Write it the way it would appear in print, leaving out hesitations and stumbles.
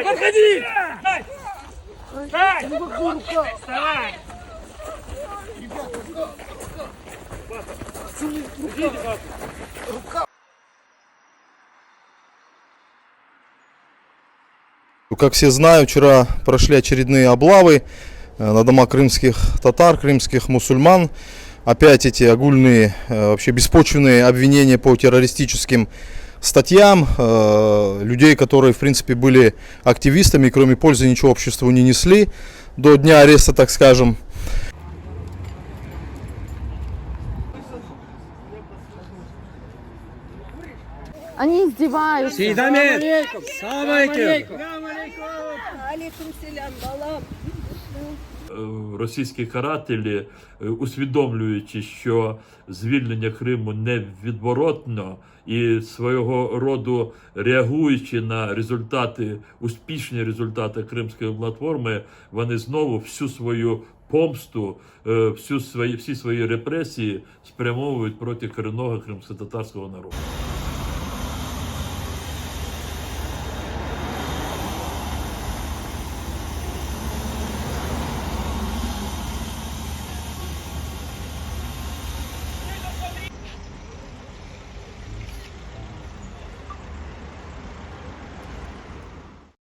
Подходи! Вставай! Как все знают, вчера прошли очередные облавы на дома крымских татар, крымских мусульман. Опять эти огульные, вообще беспочвенные обвинения по террористическим статьям. Людей, которые в принципе были активистами, кроме пользы ничего обществу не несли до дня ареста, так скажем. Они издеваются. Російські карателі, усвідомлюючи, що звільнення Криму невідворотно і свого роду реагуючи на результати, успішні результати Кримської платформи, вони знову всю свою помсту, всі свої репресії спрямовують проти корінного кримськотатарського народу.